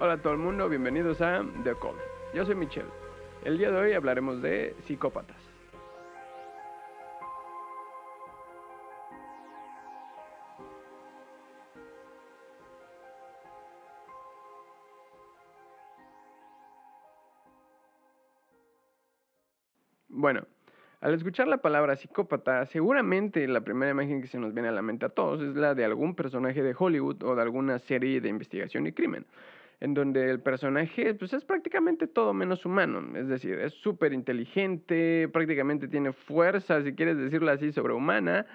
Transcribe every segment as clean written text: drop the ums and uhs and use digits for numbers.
Hola a todo el mundo, bienvenidos a The Call. Yo soy Michelle. El día de hoy hablaremos de psicópatas. Bueno, al escuchar la palabra psicópata, seguramente la primera imagen que se nos viene a la mente a todos es la de algún personaje de Hollywood o de alguna serie de investigación y crimen, en donde el personaje pues, es prácticamente todo menos humano, es decir, es súper inteligente, prácticamente tiene fuerza, si quieres decirlo así, sobrehumana,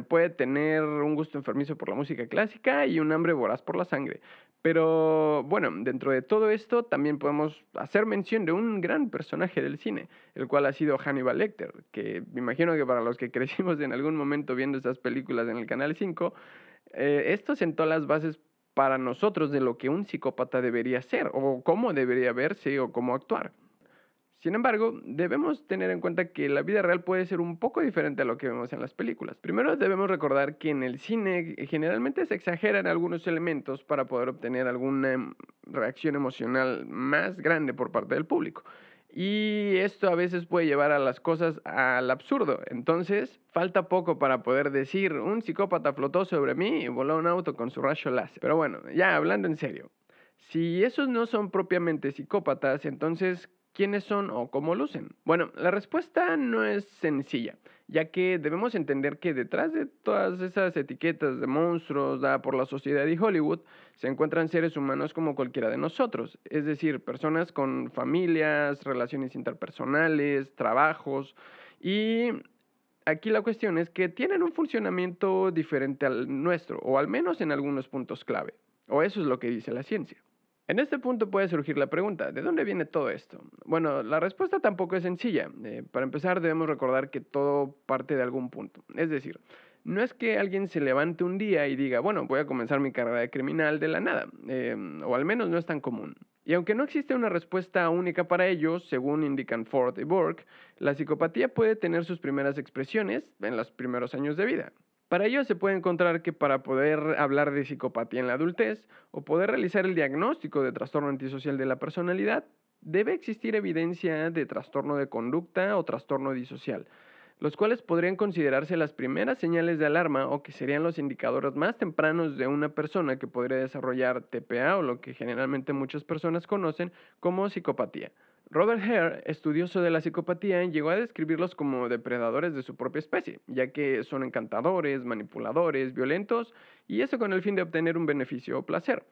puede tener un gusto enfermizo por la música clásica y un hambre voraz por la sangre. Pero bueno, dentro de todo esto también podemos hacer mención de un gran personaje del cine, el cual ha sido Hannibal Lecter, que me imagino que para los que crecimos en algún momento viendo esas películas en el Canal 5, esto sentó las bases para nosotros de lo que un psicópata debería ser, o cómo debería verse, o cómo actuar. Sin embargo, debemos tener en cuenta que la vida real puede ser un poco diferente a lo que vemos en las películas. Primero debemos recordar que en el cine generalmente se exageran algunos elementos para poder obtener alguna reacción emocional más grande por parte del público. Y esto a veces puede llevar a las cosas al absurdo. Entonces, falta poco para poder decir, un psicópata flotó sobre mí y voló un auto con su rayo láser. Pero bueno, ya hablando en serio, si esos no son propiamente psicópatas, entonces, ¿quiénes son o cómo lucen? Bueno, la respuesta no es sencilla, ya que debemos entender que detrás de todas esas etiquetas de monstruos dadas por la sociedad y Hollywood, se encuentran seres humanos como cualquiera de nosotros, es decir, personas con familias, relaciones interpersonales, trabajos, y aquí la cuestión es que tienen un funcionamiento diferente al nuestro, o al menos en algunos puntos clave, o eso es lo que dice la ciencia. En este punto puede surgir la pregunta, ¿de dónde viene todo esto? Bueno, la respuesta tampoco es sencilla. Para empezar, debemos recordar que todo parte de algún punto. Es decir, no es que alguien se levante un día y diga, bueno, voy a comenzar mi carrera de criminal de la nada, o al menos no es tan común. Y aunque no existe una respuesta única para ello, según indican Ford y Burke, la psicopatía puede tener sus primeras expresiones en los primeros años de vida. Para ello se puede encontrar que para poder hablar de psicopatía en la adultez o poder realizar el diagnóstico de trastorno antisocial de la personalidad, debe existir evidencia de trastorno de conducta o trastorno disocial, los cuales podrían considerarse las primeras señales de alarma o que serían los indicadores más tempranos de una persona que podría desarrollar TPA o lo que generalmente muchas personas conocen como psicopatía. Robert Hare, estudioso de la psicopatía, llegó a describirlos como depredadores de su propia especie, ya que son encantadores, manipuladores, violentos, y eso con el fin de obtener un beneficio o placer.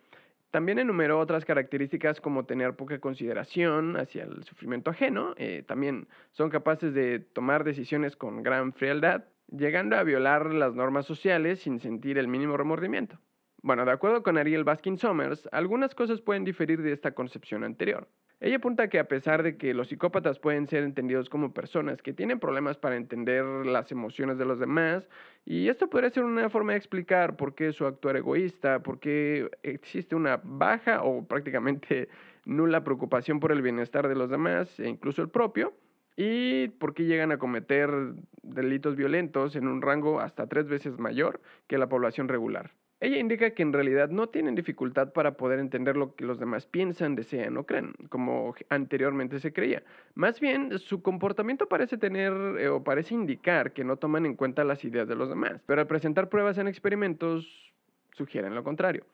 También enumeró otras características como tener poca consideración hacia el sufrimiento ajeno, también son capaces de tomar decisiones con gran frialdad, llegando a violar las normas sociales sin sentir el mínimo remordimiento. Bueno, de acuerdo con Ariel Baskin Summers, algunas cosas pueden diferir de esta concepción anterior. Ella apunta que a pesar de que los psicópatas pueden ser entendidos como personas que tienen problemas para entender las emociones de los demás, y esto podría ser una forma de explicar por qué su actuar egoísta, por qué existe una baja o prácticamente nula preocupación por el bienestar de los demás e incluso el propio, y por qué llegan a cometer delitos violentos en un rango hasta 3 veces mayor que la población regular. Ella indica que en realidad no tienen dificultad para poder entender lo que los demás piensan, desean o creen, como anteriormente se creía. Más bien, su comportamiento parece tener o parece indicar que no toman en cuenta las ideas de los demás, pero al presentar pruebas en experimentos sugieren lo contrario.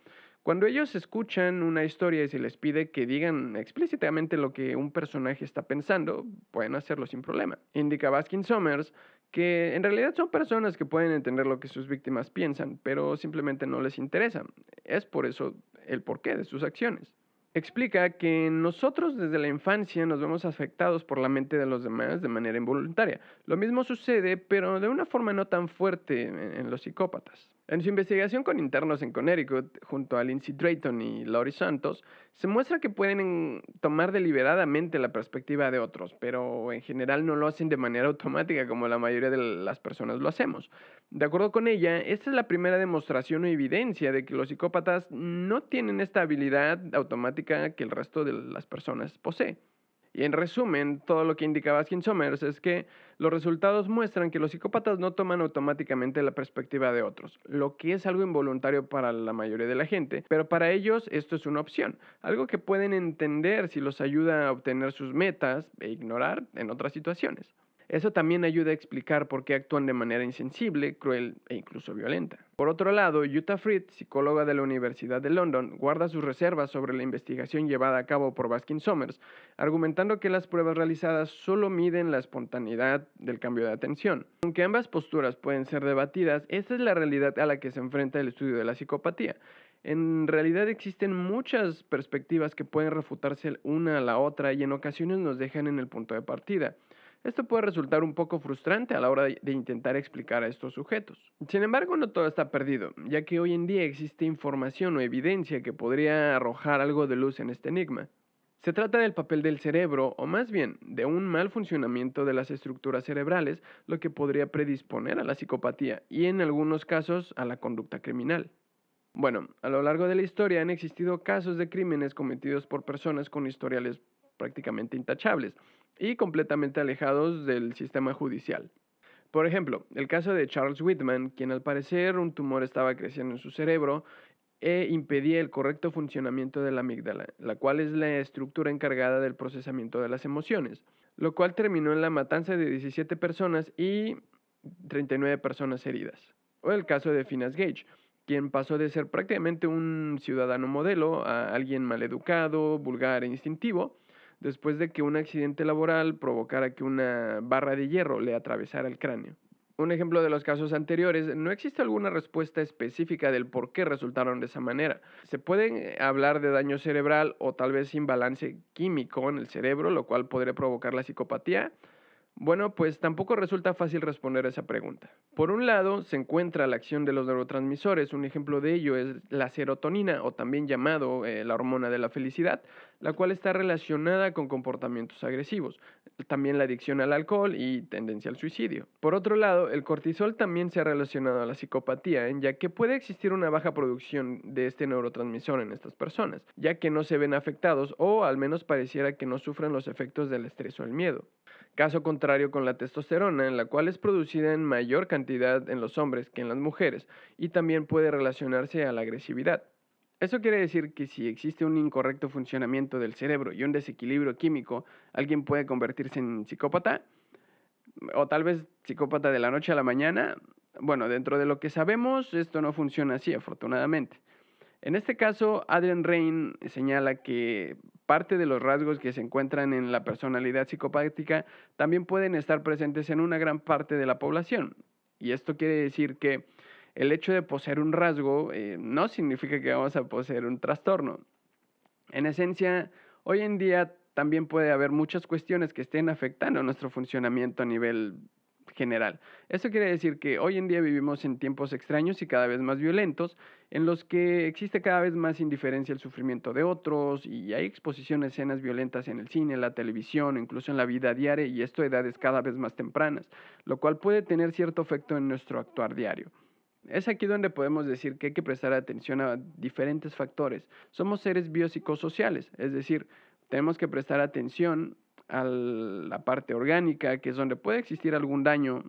Cuando ellos escuchan una historia y se les pide que digan explícitamente lo que un personaje está pensando, pueden hacerlo sin problema. Indica Baskin Summers que en realidad son personas que pueden entender lo que sus víctimas piensan, pero simplemente no les interesa. Es por eso el porqué de sus acciones. Explica que nosotros desde la infancia nos vemos afectados por la mente de los demás de manera involuntaria. Lo mismo sucede, pero de una forma no tan fuerte en los psicópatas. En su investigación con internos en Connecticut, junto a Lindsay Drayton y Laurie Santos, se muestra que pueden tomar deliberadamente la perspectiva de otros, pero en general no lo hacen de manera automática como la mayoría de las personas lo hacemos. De acuerdo con ella, esta es la primera demostración o evidencia de que los psicópatas no tienen esta habilidad automática que el resto de las personas posee. Y en resumen, todo lo que indica Baskin Summers es que los resultados muestran que los psicópatas no toman automáticamente la perspectiva de otros, lo que es algo involuntario para la mayoría de la gente, pero para ellos esto es una opción, algo que pueden entender si los ayuda a obtener sus metas e ignorar en otras situaciones. Eso también ayuda a explicar por qué actúan de manera insensible, cruel e incluso violenta. Por otro lado, Jutta Fried, psicóloga de la Universidad de London, guarda sus reservas sobre la investigación llevada a cabo por Baskin Summers, argumentando que las pruebas realizadas solo miden la espontaneidad del cambio de atención. Aunque ambas posturas pueden ser debatidas, esta es la realidad a la que se enfrenta el estudio de la psicopatía. En realidad existen muchas perspectivas que pueden refutarse una a la otra y en ocasiones nos dejan en el punto de partida. Esto puede resultar un poco frustrante a la hora de intentar explicar a estos sujetos. Sin embargo, no todo está perdido, ya que hoy en día existe información o evidencia que podría arrojar algo de luz en este enigma. Se trata del papel del cerebro, o más bien, de un mal funcionamiento de las estructuras cerebrales, lo que podría predisponer a la psicopatía y en algunos casos a la conducta criminal. Bueno, a lo largo de la historia han existido casos de crímenes cometidos por personas con historiales prácticamente intachables y completamente alejados del sistema judicial. Por ejemplo, el caso de Charles Whitman, quien al parecer un tumor estaba creciendo en su cerebro e impedía el correcto funcionamiento de la amígdala, la cual es la estructura encargada del procesamiento de las emociones, lo cual terminó en la matanza de 17 personas y 39 personas heridas. O el caso de Phineas Gage, quien pasó de ser prácticamente un ciudadano modelo a alguien maleducado, vulgar e instintivo, después de que un accidente laboral provocara que una barra de hierro le atravesara el cráneo. Un ejemplo de los casos anteriores, no existe alguna respuesta específica del por qué resultaron de esa manera. Se puede hablar de daño cerebral o tal vez imbalance químico en el cerebro, lo cual podría provocar la psicopatía. Bueno, pues tampoco resulta fácil responder a esa pregunta. Por un lado, se encuentra la acción de los neurotransmisores. Un ejemplo de ello es la serotonina, o también llamado la hormona de la felicidad, la cual está relacionada con comportamientos agresivos, también la adicción al alcohol y tendencia al suicidio. Por otro lado, el cortisol también se ha relacionado a la psicopatía, ya que puede existir una baja producción de este neurotransmisor en estas personas, ya que no se ven afectados o al menos pareciera que no sufren los efectos del estrés o el miedo. Caso contrario con la testosterona, en la cual es producida en mayor cantidad en los hombres que en las mujeres y también puede relacionarse a la agresividad. Eso quiere decir que si existe un incorrecto funcionamiento del cerebro y un desequilibrio químico, alguien puede convertirse en psicópata o tal vez psicópata de la noche a la mañana. Bueno, dentro de lo que sabemos, esto no funciona así, afortunadamente. En este caso, Adrian Rain señala que parte de los rasgos que se encuentran en la personalidad psicopática también pueden estar presentes en una gran parte de la población. Y esto quiere decir que el hecho de poseer un rasgo no significa que vamos a poseer un trastorno. En esencia, hoy en día también puede haber muchas cuestiones que estén afectando nuestro funcionamiento a nivel general. Esto quiere decir que hoy en día vivimos en tiempos extraños y cada vez más violentos, en los que existe cada vez más indiferencia al sufrimiento de otros y hay exposición a escenas violentas en el cine, la televisión, incluso en la vida diaria, y esto a edades cada vez más tempranas, lo cual puede tener cierto efecto en nuestro actuar diario. Es aquí donde podemos decir que hay que prestar atención a diferentes factores. Somos seres biopsicosociales, es decir, tenemos que prestar atención a la parte orgánica, que es donde puede existir algún daño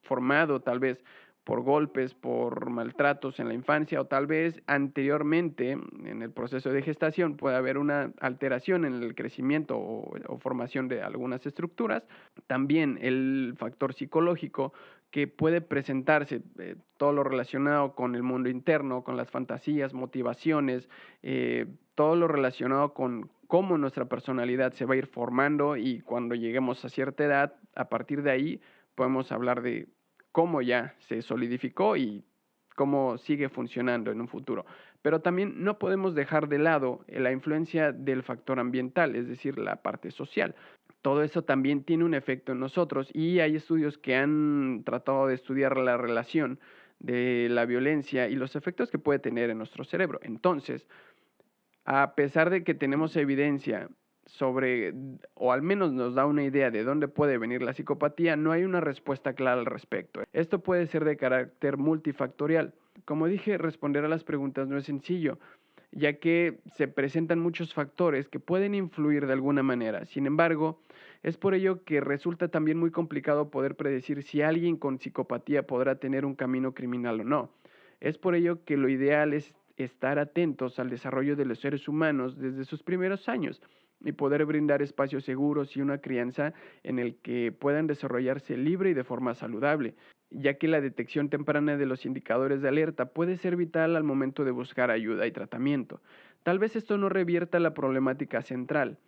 formado tal vez por golpes, por maltratos en la infancia o tal vez anteriormente en el proceso de gestación puede haber una alteración en el crecimiento o formación de algunas estructuras. También el factor psicológico que puede presentarse, todo lo relacionado con el mundo interno, con las fantasías, motivaciones, todo lo relacionado con cómo nuestra personalidad se va a ir formando y cuando lleguemos a cierta edad, a partir de ahí podemos hablar de cómo ya se solidificó y cómo sigue funcionando en un futuro. Pero también no podemos dejar de lado la influencia del factor ambiental, es decir, la parte social. Todo eso también tiene un efecto en nosotros y hay estudios que han tratado de estudiar la relación de la violencia y los efectos que puede tener en nuestro cerebro. Entonces, a pesar de que tenemos evidencia sobre, o al menos nos da una idea de dónde puede venir la psicopatía, no hay una respuesta clara al respecto. Esto puede ser de carácter multifactorial. Como dije, responder a las preguntas no es sencillo. ya que se presentan muchos factores que pueden influir de alguna manera. Sin embargo, es por ello que resulta también muy complicado poder predecir si alguien con psicopatía podrá tener un camino criminal o no. Es por ello que lo ideal es estar atentos al desarrollo de los seres humanos desde sus primeros años y poder brindar espacios seguros y una crianza en el que puedan desarrollarse libre y de forma saludable, ya que la detección temprana de los indicadores de alerta puede ser vital al momento de buscar ayuda y tratamiento. Tal vez esto no revierta la problemática central,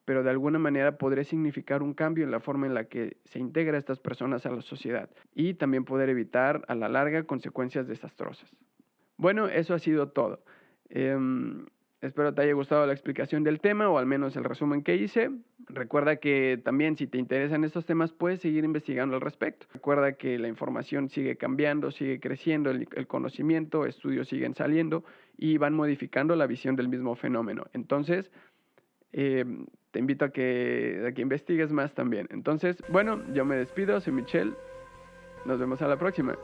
pero de alguna manera podría significar un cambio en la forma en la que se integra a estas personas a la sociedad y también poder evitar a la larga consecuencias desastrosas. Bueno, eso ha sido todo. Espero te haya gustado la explicación del tema o al menos el resumen que hice. Recuerda que también si te interesan estos temas puedes seguir investigando al respecto. Recuerda que la información sigue cambiando, sigue creciendo, el conocimiento, estudios siguen saliendo y van modificando la visión del mismo fenómeno. Entonces, te invito a que investigues más también. Entonces, bueno, yo me despido, soy Michelle. Nos vemos a la próxima.